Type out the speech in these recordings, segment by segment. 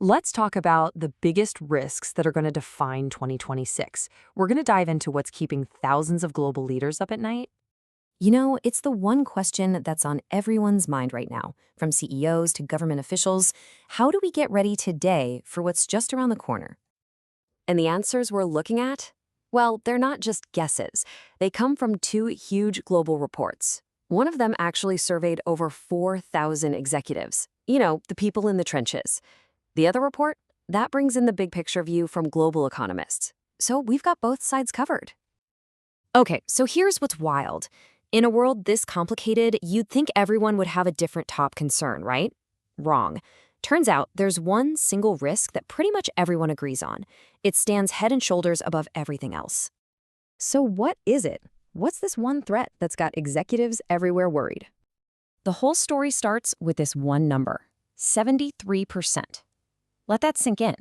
Let's talk about the biggest risks that are going to define 2026. We're going to dive into what's keeping thousands of global leaders up at night. It's the one question that's on everyone's mind right now, from CEOs to government officials. How do we get ready today for what's just around the corner? And the answers we're looking at? Well, they're not just guesses. They come from two huge global reports. One of them actually surveyed over 4,000 executives, the people in the trenches. The other report, that brings in the big picture view from global economists. So we've got both sides covered. Okay, so here's what's wild. In a world this complicated, you'd think everyone would have a different top concern, right? Wrong. Turns out there's one single risk that pretty much everyone agrees on. It stands head and shoulders above everything else. So what is it? What's this one threat that's got executives everywhere worried? The whole story starts with this one number, 73%. Let that sink in.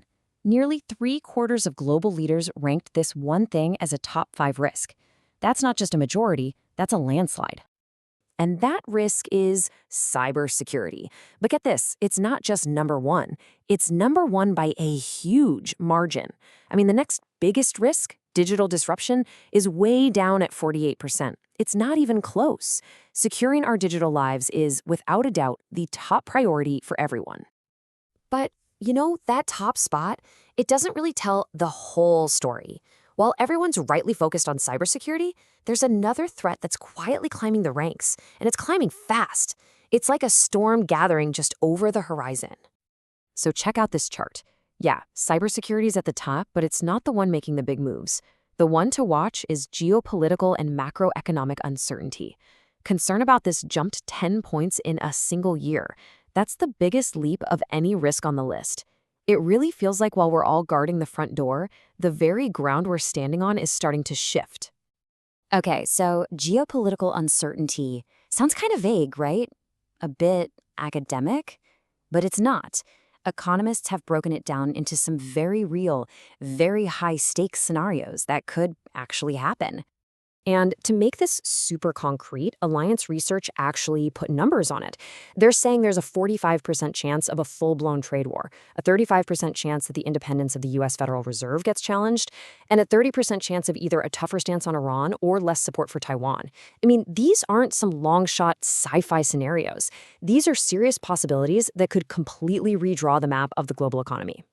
Nearly 3/4 of global leaders ranked this one thing as a top 5 risk. That's not just a majority, that's a landslide. And that risk is cybersecurity. But get this, it's not just number one. It's number one by a huge margin. I mean, the next biggest risk, digital disruption, is way down at 48%. It's not even close. Securing our digital lives is, without a doubt, the top priority for everyone. But, that top spot, it doesn't really tell the whole story. While everyone's rightly focused on cybersecurity, there's another threat that's quietly climbing the ranks, and it's climbing fast. It's like a storm gathering just over the horizon. So check out this chart. Yeah, cybersecurity's at the top, but it's not the one making the big moves. The one to watch is geopolitical and macroeconomic uncertainty. Concern about this jumped 10 points in a single year. That's the biggest leap of any risk on the list. It really feels like while we're all guarding the front door, the very ground we're standing on is starting to shift. Okay, so geopolitical uncertainty sounds kind of vague, right? A bit academic? But it's not. Economists have broken it down into some very real, very high-stakes scenarios that could actually happen. And to make this super concrete, Alliance Research actually put numbers on it. They're saying there's a 45% chance of a full-blown trade war, a 35% chance that the independence of the U.S. Federal Reserve gets challenged, and a 30% chance of either a tougher stance on Iran or less support for Taiwan. I mean, these aren't some long-shot sci-fi scenarios. These are serious possibilities that could completely redraw the map of the global economy.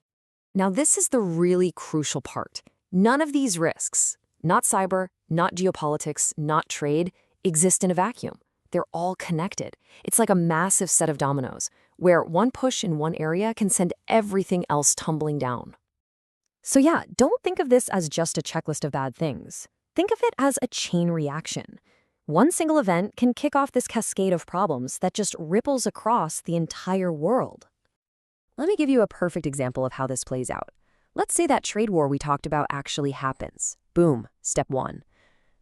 Now, this is the really crucial part. None of these risks, not cyber, not geopolitics, not trade, exist in a vacuum. They're all connected. It's like a massive set of dominoes, where one push in one area can send everything else tumbling down. So yeah, don't think of this as just a checklist of bad things. Think of it as a chain reaction. One single event can kick off this cascade of problems that just ripples across the entire world. Let me give you a perfect example of how this plays out. Let's say that trade war we talked about actually happens. Boom, step one.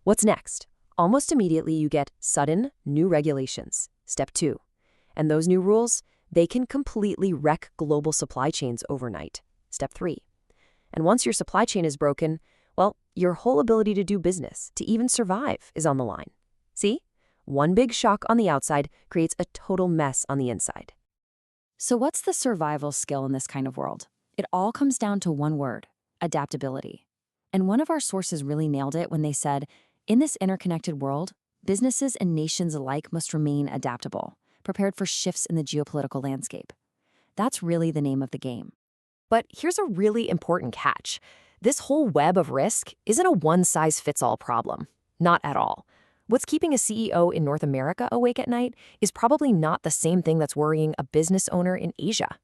What's next? Almost immediately you get sudden new regulations. Step two. And those new rules, they can completely wreck global supply chains overnight. Step three. And once your supply chain is broken, well, your whole ability to do business, to even survive, is on the line. See? One big shock on the outside creates a total mess on the inside. So what's the survival skill in this kind of world? It all comes down to one word: adaptability. And one of our sources really nailed it when they said, in this interconnected world, businesses and nations alike must remain adaptable, prepared for shifts in the geopolitical landscape. That's really the name of the game. But here's a really important catch. This whole web of risk isn't a one-size-fits-all problem. Not at all. What's keeping a CEO in North America awake at night is probably not the same thing that's worrying a business owner in Asia.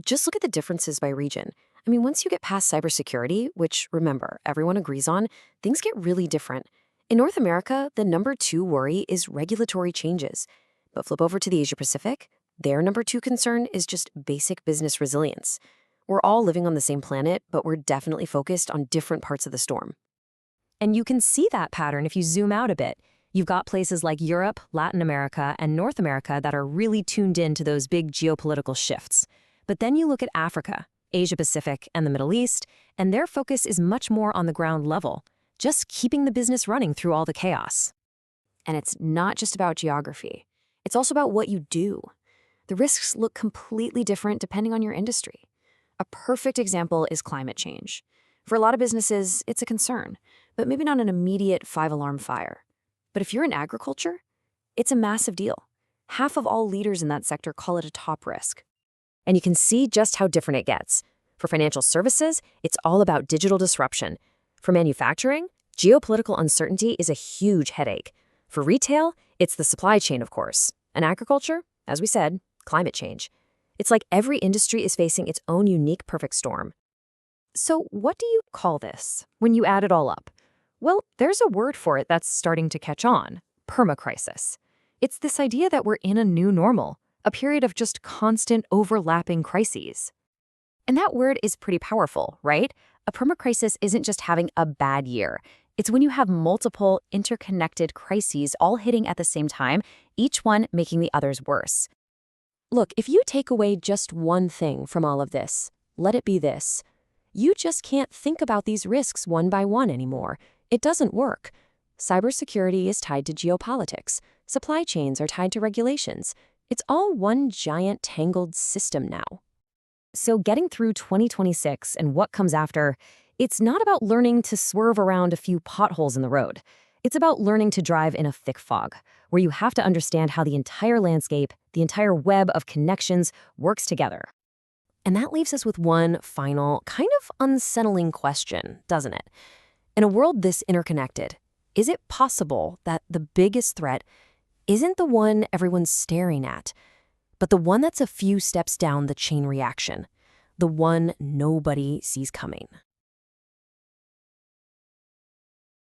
Just look at the differences by region. I mean, once you get past cybersecurity, which, remember, everyone agrees on, things get really different. In North America, the number 2 worry is regulatory changes. But flip over to the Asia Pacific, their number 2 concern is just basic business resilience. We're all living on the same planet, but we're definitely focused on different parts of the storm. And you can see that pattern if you zoom out a bit. You've got places like Europe, Latin America, and North America that are really tuned in to those big geopolitical shifts. But then you look at Africa, Asia Pacific, and the Middle East, and their focus is much more on the ground level, just keeping the business running through all the chaos. And it's not just about geography. It's also about what you do. The risks look completely different depending on your industry. A perfect example is climate change. For a lot of businesses, it's a concern, but maybe not an immediate five-alarm fire. But if you're in agriculture, it's a massive deal. Half of all leaders in that sector call it a top risk. And you can see just how different it gets. For financial services, it's all about digital disruption. For manufacturing, geopolitical uncertainty is a huge headache. For retail, it's the supply chain, of course. And agriculture, as we said, climate change. It's like every industry is facing its own unique perfect storm. So what do you call this when you add it all up? Well, there's a word for it that's starting to catch on: permacrisis. It's this idea that we're in a new normal, a period of just constant overlapping crises. And that word is pretty powerful, right? A permacrisis isn't just having a bad year. It's when you have multiple interconnected crises all hitting at the same time, each one making the others worse. Look, if you take away just one thing from all of this, let it be this: you just can't think about these risks one by one anymore. It doesn't work. Cybersecurity is tied to geopolitics. Supply chains are tied to regulations. It's all one giant tangled system now. So getting through 2026 and what comes after, it's not about learning to swerve around a few potholes in the road. It's about learning to drive in a thick fog, where you have to understand how the entire landscape, the entire web of connections works together. And that leaves us with one final, kind of unsettling question, doesn't it? In a world this interconnected, is it possible that the biggest threat isn't the one everyone's staring at, but the one that's a few steps down the chain reaction, the one nobody sees coming?